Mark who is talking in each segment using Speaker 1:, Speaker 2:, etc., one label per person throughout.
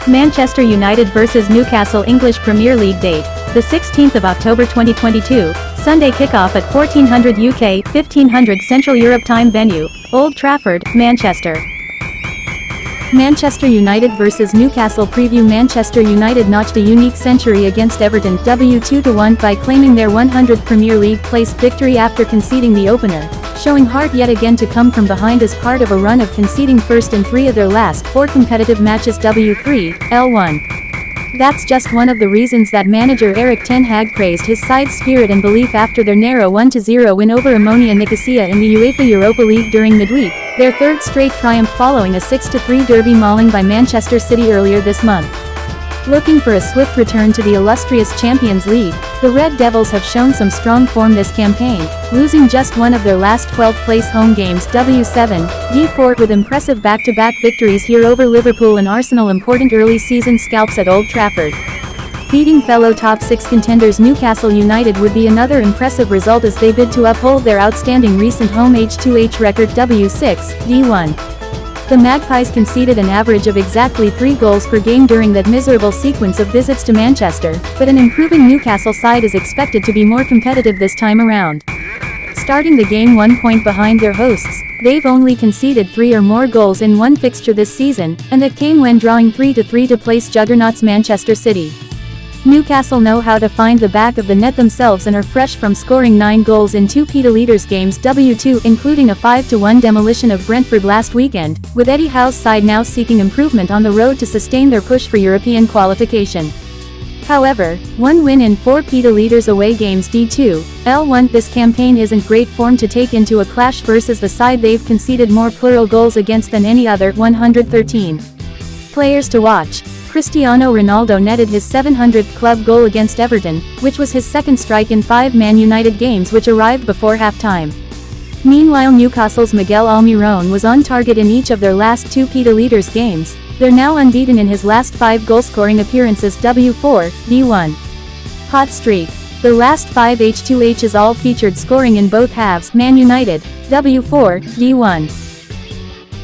Speaker 1: Manchester United vs Newcastle English Premier League date, the 16th of October 2022, Sunday kickoff at 1400 UK, 1500 Central Europe Time venue, Old Trafford, Manchester. Manchester United vs Newcastle preview. Manchester United notched a unique century against Everton W2-1 by claiming their 100th Premier League place victory after conceding the opener, showing heart yet again to come from behind as part of a run of conceding first in 3 of their last 4 competitive matches. W3-1. That's just one of the reasons that manager Erik praised his side's spirit and belief after their narrow 1-0 win over ONeil Nicosia in the UEFA Europa League during midweek, their third straight triumph following a 6-3 derby mauling by Manchester City earlier this month. Looking for a swift return to the illustrious Champions League, the Red Devils have shown some strong form this campaign, losing just one of their last 12th-place home games W7-4 with impressive back-to-back victories here over Liverpool and Arsenal. Important early season scalps at Old Trafford. Beating fellow top 6 contenders Newcastle United would be another impressive result as they bid to uphold their outstanding recent home H2H record W6-1. The Magpies conceded an average of exactly 3 goals per game during that miserable sequence of visits to Manchester, but an improving Newcastle side is expected to be more competitive this time around. Starting the game 1 point behind their hosts, they've only conceded 3 or more goals in one fixture this season, and that came when drawing 3-3 to place juggernauts Manchester City. Newcastle know how to find the back of the net themselves and are fresh from scoring 9 goals in 2 Peter-leaders games W2, including a 5-1 demolition of Brentford last weekend, with Eddie Howe's side now seeking improvement on the road to sustain their push for European qualification. However, 1 win in 4 Peter-leaders away games D2-L1. This campaign isn't great form to take into a clash versus the side they've conceded more plural goals against than any other. 113 players to watch. Cristiano Ronaldo netted his 700th club goal against Everton, which was his second strike in 5 Man United games which arrived before halftime. Meanwhile, Newcastle's Miguel Almiron was on target in each of their last 2 Peter-leaders games. They're now unbeaten in his last 5 goal-scoring appearances. W4-1. Hot streak. The last 5 H2Hs all featured scoring in both halves. Man United, W4-1.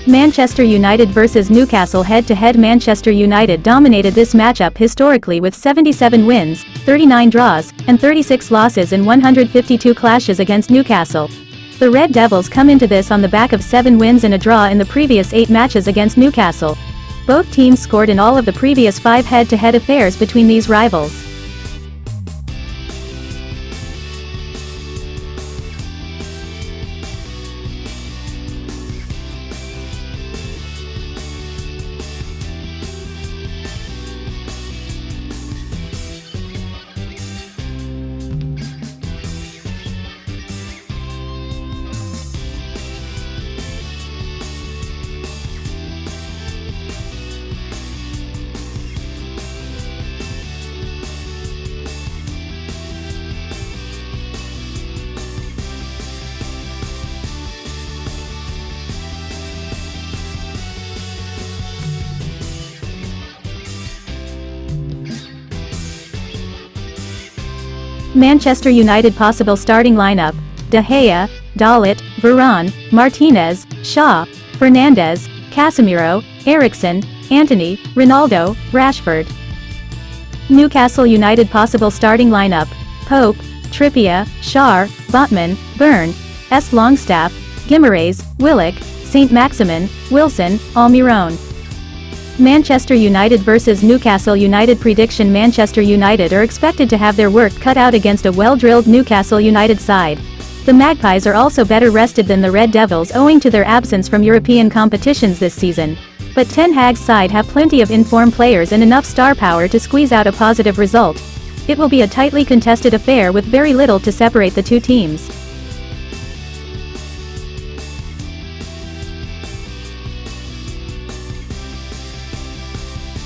Speaker 1: Manchester United vs Newcastle head-to-head. Manchester United dominated this matchup historically with 77 wins, 39 draws, and 36 losses in 152 clashes against Newcastle. The Red Devils come into this on the back of 7 wins and a draw in the previous 8 matches against Newcastle. Both teams scored in all of the previous 5 head-to-head affairs between these rivals. Manchester United possible starting lineup: De Gea, Dalot, Varane, Martinez, Shaw, Fernandes, Casemiro, Eriksen, Antony, Ronaldo, Rashford. Newcastle United possible starting lineup: Pope, Trippier, Schär, Botman, Burn, S. Longstaff, Guimaraes, Willock, St. Maximin, Wilson, Almiron. Manchester United vs Newcastle United prediction: Manchester United are expected to have their work cut out against a well-drilled Newcastle United side. The Magpies are also better rested than the Red Devils owing to their absence from European competitions this season. But Ten Hag's side have plenty of in-form players and enough star power to squeeze out a positive result. It will be a tightly contested affair with very little to separate the two teams.